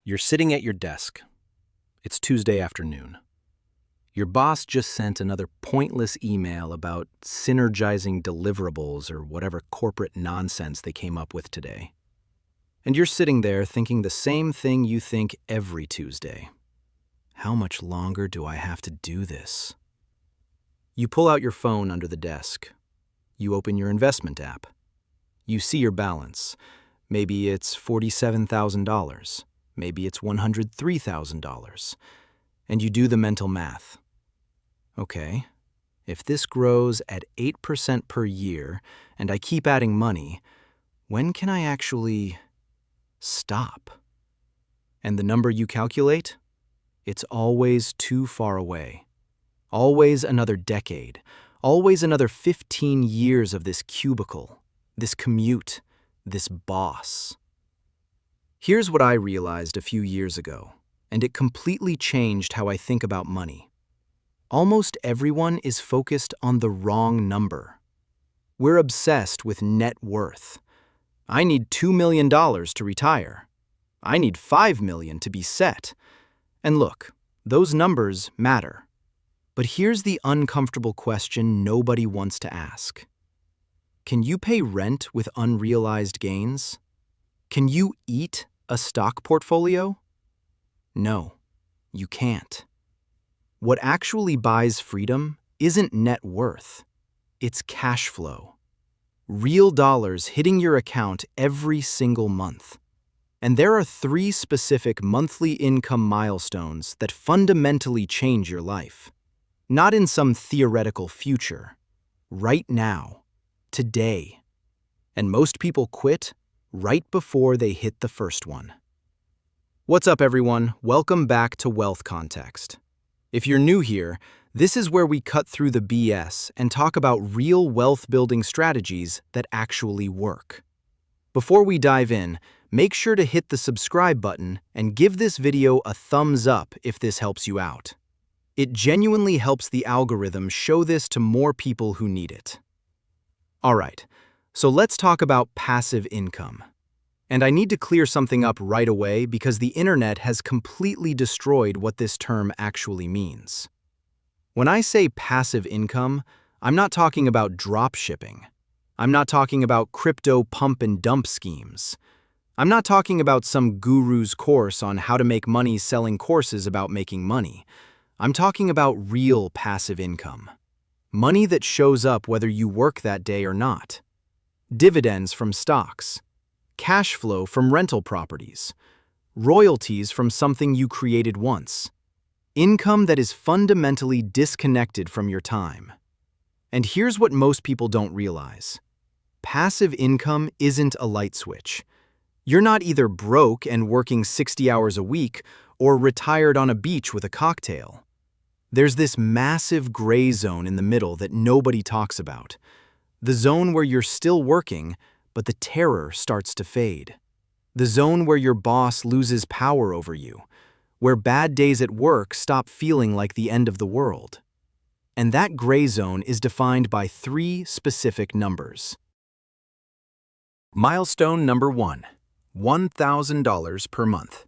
You're sitting at your desk. It's Tuesday afternoon. Your boss just sent another pointless email about synergizing deliverables or whatever corporate nonsense they came up with today. And you're sitting there thinking the same thing you think every Tuesday. How much longer do I have to do this? You pull out your phone under the desk. You open your investment app. You see your balance. Maybe it's $47,000. Maybe it's $103,000. And you do the mental math. Okay, if this grows at 8% per year and I keep adding money, when can I actually stop? And the number you calculate? It's always too far away. Always another decade. Always another 15 years of this cubicle, this commute, this boss. Here's what I realized a few years ago, and it completely changed how I think about money. Almost everyone is focused on the wrong number. We're obsessed with net worth. I need $2 million to retire. I need $5 million to be set. And look, those numbers matter. But here's the uncomfortable question nobody wants to ask. Can you pay rent with unrealized gains? Can you eat a stock portfolio? No, you can't. What actually buys freedom isn't net worth. It's cash flow. Real dollars hitting your account every single month. And there are 3 specific monthly income milestones that fundamentally change your life. Not in some theoretical future. Right now. Today. And most people quit right before they hit the first one. What's up, everyone? Welcome back to Wealth Context. If you're new here, this is where we cut through the BS and talk about real wealth-building strategies that actually work. Before we dive in, make sure to hit the subscribe button and give this video a thumbs up if this helps you out. It genuinely helps the algorithm show this to more people who need it. All right. So let's talk about passive income. And I need to clear something up right away because the internet has completely destroyed what this term actually means. When I say passive income, I'm not talking about drop shipping. I'm not talking about crypto pump and dump schemes. I'm not talking about some guru's course on how to make money selling courses about making money. I'm talking about real passive income. Money that shows up whether you work that day or not. Dividends from stocks, cash flow from rental properties, royalties from something you created once, income that is fundamentally disconnected from your time. And here's what most people don't realize. Passive income isn't a light switch. You're not either broke and working 60 hours a week or retired on a beach with a cocktail. There's this massive gray zone in the middle that nobody talks about. The zone where you're still working, but the terror starts to fade. The zone where your boss loses power over you, where bad days at work stop feeling like the end of the world. And that gray zone is defined by 3 specific numbers. Milestone number 1, $1,000 per month.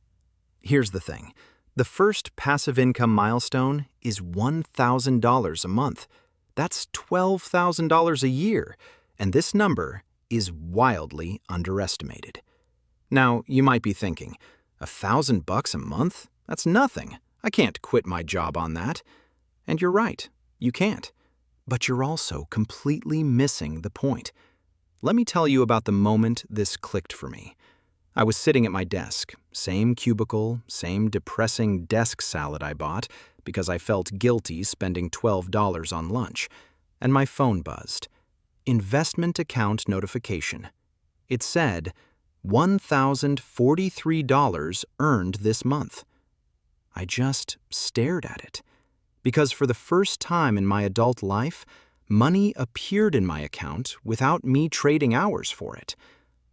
Here's the thing. The first passive income milestone is $1,000 a month. That's $12,000 a year, and this number is wildly underestimated. Now, you might be thinking, $1,000 a month? That's nothing. I can't quit my job on that. And you're right, you can't. But you're also completely missing the point. Let me tell you about the moment this clicked for me. I was sitting at my desk, same cubicle, same depressing desk salad I bought because I felt guilty spending $12 on lunch, and my phone buzzed. Investment account notification. It said, $1,043 earned this month. I just stared at it, because for the first time in my adult life, money appeared in my account without me trading hours for it.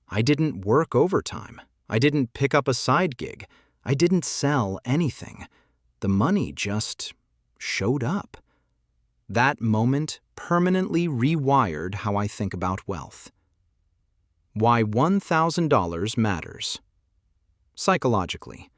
I didn't work overtime. I didn't pick up a side gig. I didn't sell anything. The money just showed up. That moment permanently rewired how I think about wealth. Why $1,000 matters. Psychologically,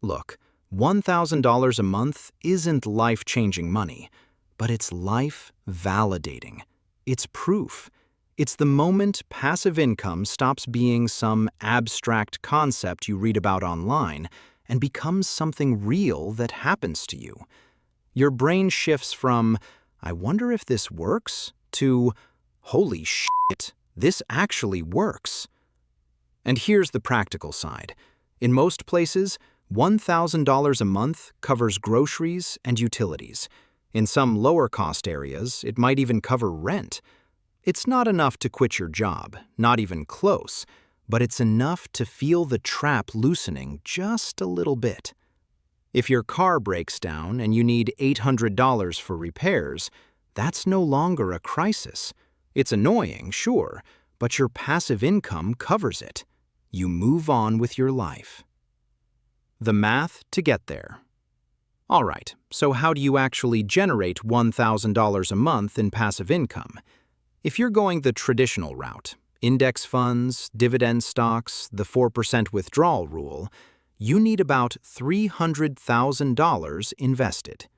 Look, $1,000 a month isn't life-changing money, but it's life-validating. It's proof. It's the moment passive income stops being some abstract concept you read about online and becomes something real that happens to you. Your brain shifts from, "I wonder if this works," to, "Holy shit, this actually works." And here's the practical side. In most places, $1,000 a month covers groceries and utilities. In some lower-cost areas, it might even cover rent. It's not enough to quit your job, not even close, but it's enough to feel the trap loosening just a little bit. If your car breaks down and you need $800 for repairs, that's no longer a crisis. It's annoying, sure, but your passive income covers it. You move on with your life. The math to get there. All right, so how do you actually generate $1,000 a month in passive income? If you're going the traditional route, index funds, dividend stocks, the 4% withdrawal rule, you need about $300,000 invested.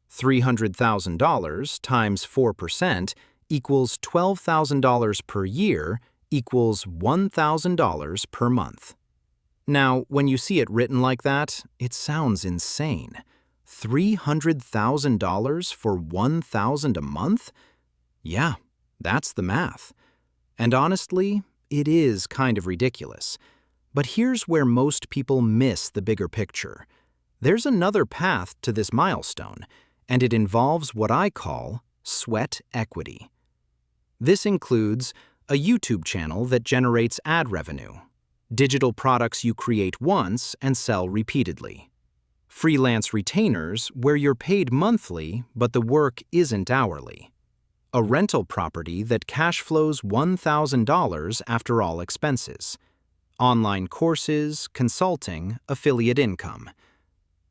$300,000 times 4% equals $12,000 per year equals $1,000 per month. Now, when you see it written like that, it sounds insane. $300,000 for $1,000 a month? Yeah, that's the math. And honestly, it is kind of ridiculous. But here's where most people miss the bigger picture. There's another path to this milestone, and it involves what I call sweat equity. This includes a YouTube channel that generates ad revenue, digital products you create once and sell repeatedly, freelance retainers where you're paid monthly but the work isn't hourly, a rental property that cash flows $1,000 after all expenses, online courses, consulting, affiliate income.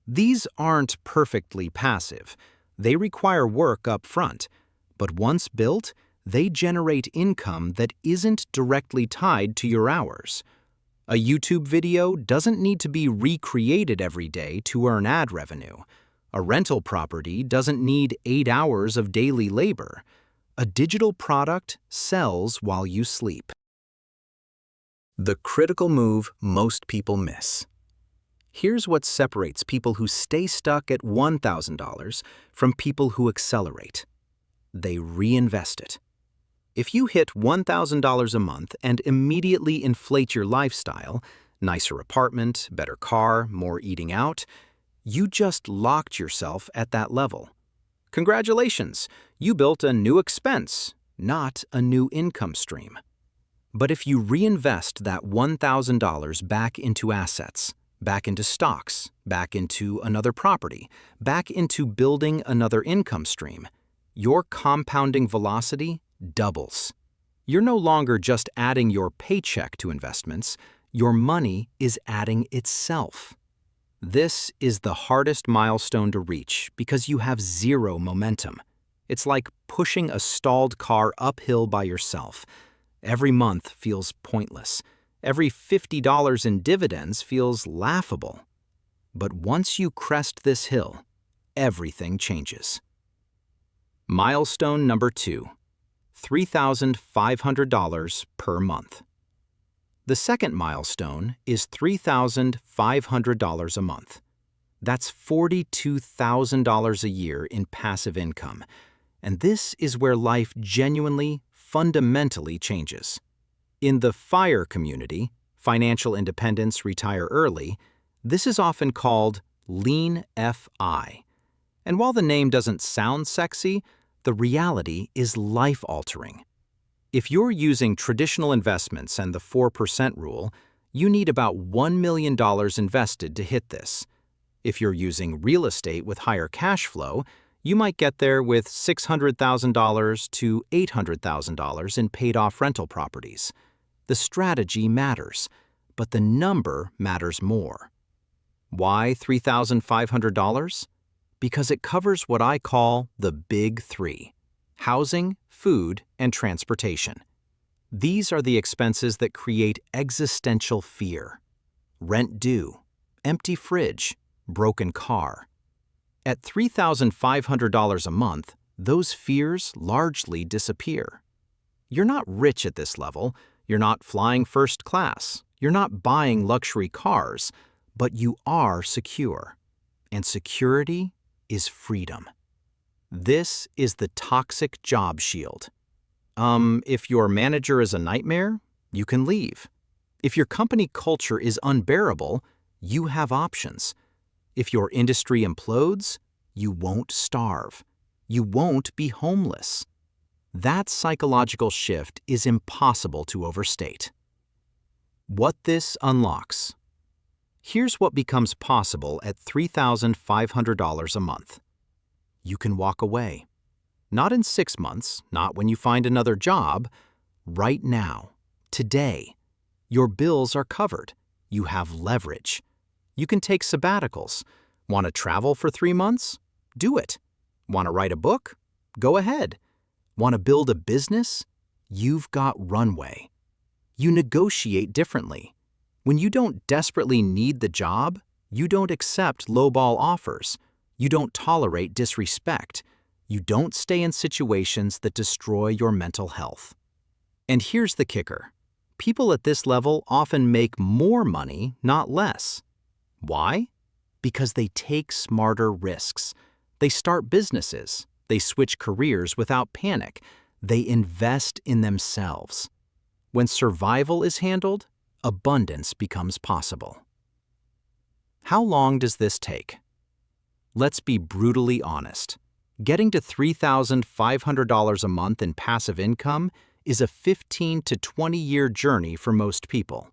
These aren't perfectly passive. They require work up front, but once built, they generate income that isn't directly tied to your hours. A YouTube video doesn't need to be recreated every day to earn ad revenue. A rental property doesn't need 8 hours of daily labor. A digital product sells while you sleep. The critical move most people miss. Here's what separates people who stay stuck at $1,000 from people who accelerate. They reinvest it. If you hit $1,000 a month and immediately inflate your lifestyle, nicer apartment, better car, more eating out, you just locked yourself at that level. Congratulations, you built a new expense, not a new income stream. But if you reinvest that $1,000 back into assets, back into stocks, back into another property, back into building another income stream, your compounding velocity doubles. You're no longer just adding your paycheck to investments, your money is adding itself. This is the hardest milestone to reach because you have zero momentum. It's like pushing a stalled car uphill by yourself. Every month feels pointless. Every $50 in dividends feels laughable. But once you crest this hill, everything changes. Milestone number 2. $3,500 per month. The second milestone is $3,500 a month. That's $42,000 a year in passive income. And this is where life genuinely, fundamentally changes. In the FIRE community, Financial Independence Retire Early, this is often called Lean FI. And while the name doesn't sound sexy, the reality is life-altering. If you're using traditional investments and the 4% rule, you need about $1 million invested to hit this. If you're using real estate with higher cash flow, you might get there with $600,000 to $800,000 in paid-off rental properties. The strategy matters, but the number matters more. Why $3,500? Because it covers what I call the big three: housing, food, and transportation. These are the expenses that create existential fear. Rent due, empty fridge, broken car. At $3,500 a month, those fears largely disappear. You're not rich at this level, you're not flying first class, you're not buying luxury cars, but you are secure. And security is freedom. This is the toxic job shield. If your manager is a nightmare, you can leave. If your company culture is unbearable, you have options. If your industry implodes, you won't starve. You won't be homeless. That psychological shift is impossible to overstate. What this unlocks. Here's what becomes possible at $3,500 a month. You can walk away. Not in 6 months, not when you find another job. Right now, today. Your bills are covered. You have leverage. You can take sabbaticals. Want to travel for 3 months? Do it. Want to write a book? Go ahead. Want to build a business? You've got runway. You negotiate differently. When you don't desperately need the job, you don't accept lowball offers. You don't tolerate disrespect. You don't stay in situations that destroy your mental health. And here's the kicker. People at this level often make more money, not less. Why? Because they take smarter risks. They start businesses. They switch careers without panic. They invest in themselves. When survival is handled, abundance becomes possible. How long does this take? Let's be brutally honest. Getting to $3,500 a month in passive income is a 15 to 20-year journey for most people.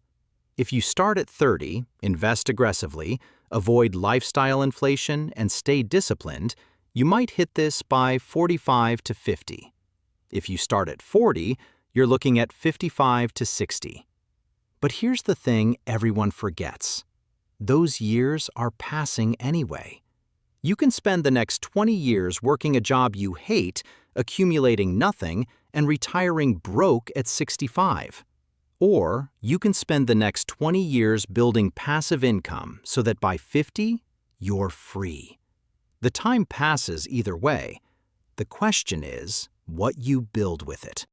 If you start at 30, invest aggressively, avoid lifestyle inflation, and stay disciplined, you might hit this by 45 to 50. If you start at 40, you're looking at 55 to 60. But here's the thing everyone forgets. Those years are passing anyway. You can spend the next 20 years working a job you hate, accumulating nothing, and retiring broke at 65. Or you can spend the next 20 years building passive income so that by 50, you're free. The time passes either way. The question is what you build with it.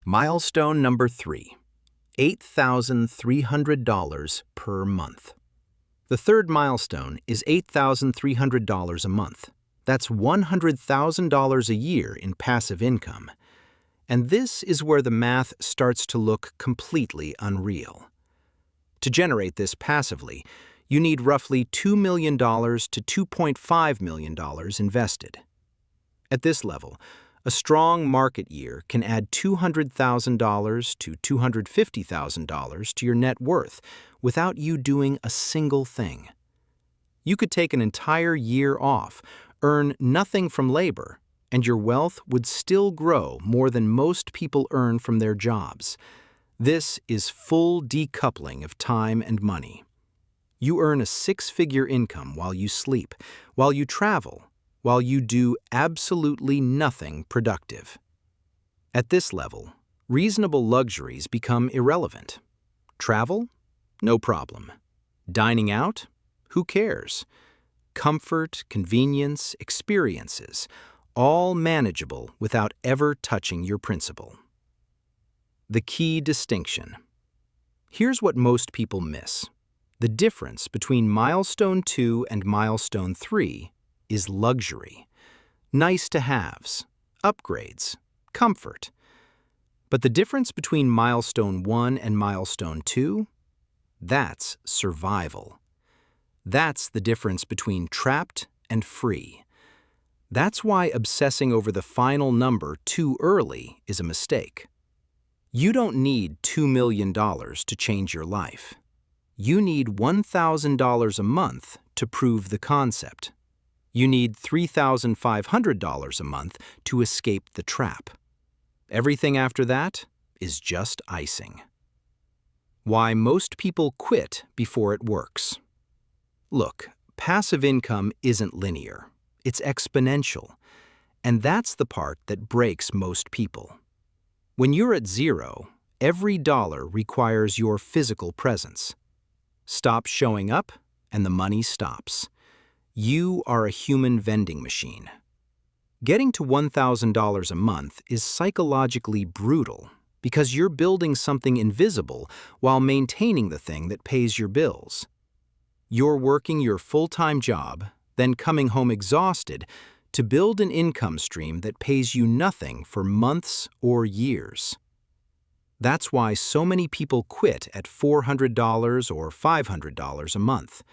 Milestone number 3, $8,300 per month. The third milestone is $8,300 a month. That's $100,000 a year in passive income. And this is where the math starts to look completely unreal. To generate this passively, you need roughly $2 million to $2.5 million invested. At this level, a strong market year can add $200,000 to $250,000 to your net worth without you doing a single thing. You could take an entire year off, earn nothing from labor, and your wealth would still grow more than most people earn from their jobs. This is full decoupling of time and money. You earn a 6-figure income while you sleep, while you travel, while you do absolutely nothing productive. At this level, reasonable luxuries become irrelevant. Travel? No problem. Dining out? Who cares? Comfort, convenience, experiences, all manageable without ever touching your principal. The key distinction. Here's what most people miss. The difference between Milestone 2 and Milestone 3 is luxury. Nice-to-haves, upgrades, comfort. But the difference between Milestone 1 and Milestone 2? That's survival. That's the difference between trapped and free. That's why obsessing over the final number too early is a mistake. You don't need $2 million to change your life. You need $1,000 a month to prove the concept. You need $3,500 a month to escape the trap. Everything after that is just icing. Why most people quit before it works. Look, passive income isn't linear. It's exponential. And that's the part that breaks most people. When you're at zero, every dollar requires your physical presence. Stop showing up, and the money stops. You are a human vending machine. Getting to $1,000 a month is psychologically brutal because you're building something invisible while maintaining the thing that pays your bills. You're working your full-time job, then coming home exhausted to build an income stream that pays you nothing for months or years. That's why so many people quit at $400 or $500 a month.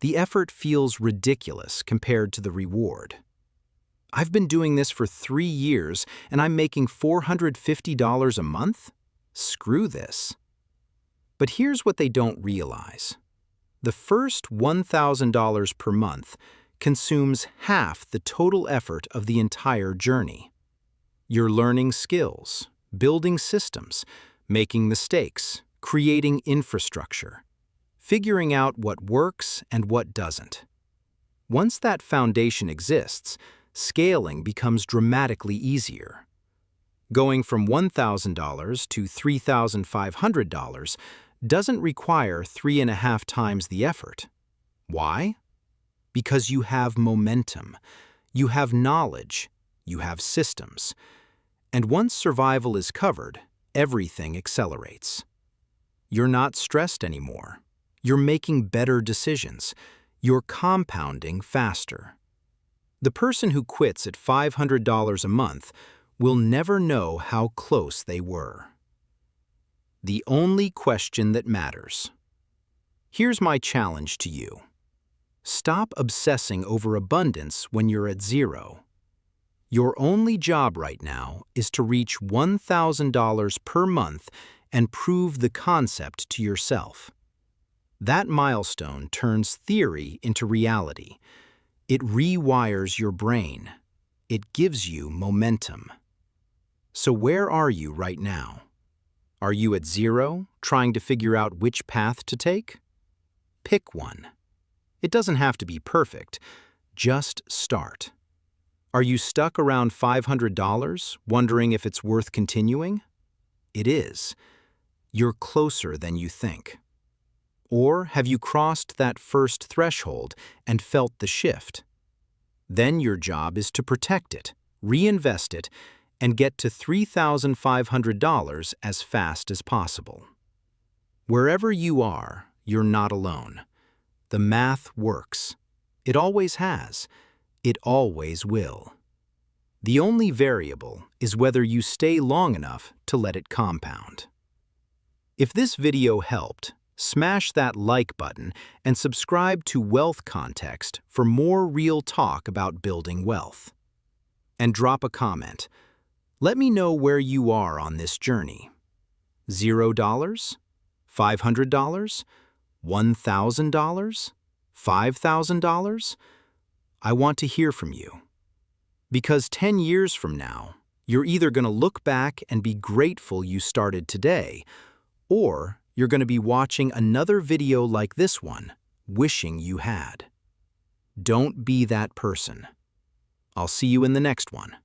The effort feels ridiculous compared to the reward. I've been doing this for 3 years and I'm making $450 a month? Screw this. But here's what they don't realize. The first $1,000 per month consumes half the total effort of the entire journey. You're learning skills, building systems, making mistakes, creating infrastructure, figuring out what works and what doesn't. Once that foundation exists, scaling becomes dramatically easier. Going from $1,000 to $3,500 doesn't require 3.5 times the effort. Why? Because you have momentum, you have knowledge, you have systems. And once survival is covered, everything accelerates. You're not stressed anymore. You're making better decisions. You're compounding faster. The person who quits at $500 a month will never know how close they were. The only question that matters. Here's my challenge to you. Stop obsessing over abundance when you're at zero. Your only job right now is to reach $1,000 per month and prove the concept to yourself. That milestone turns theory into reality. It rewires your brain. It gives you momentum. So where are you right now? Are you at zero, trying to figure out which path to take? Pick one. It doesn't have to be perfect. Just start. Are you stuck around $500, wondering if it's worth continuing? It is. You're closer than you think. Or have you crossed that first threshold and felt the shift? Then your job is to protect it, reinvest it, and get to $3,500 as fast as possible. Wherever you are, you're not alone. The math works. It always has. It always will. The only variable is whether you stay long enough to let it compound. If this video helped, smash that like button and subscribe to Wealth Context for more real talk about building wealth. And drop a comment. Let me know where you are on this journey. $0? $500? $1,000? $5,000? I want to hear from you. Because 10 years from now, you're either going to look back and be grateful you started today, or you're going to be watching another video like this one, wishing you had. Don't be that person. I'll see you in the next one.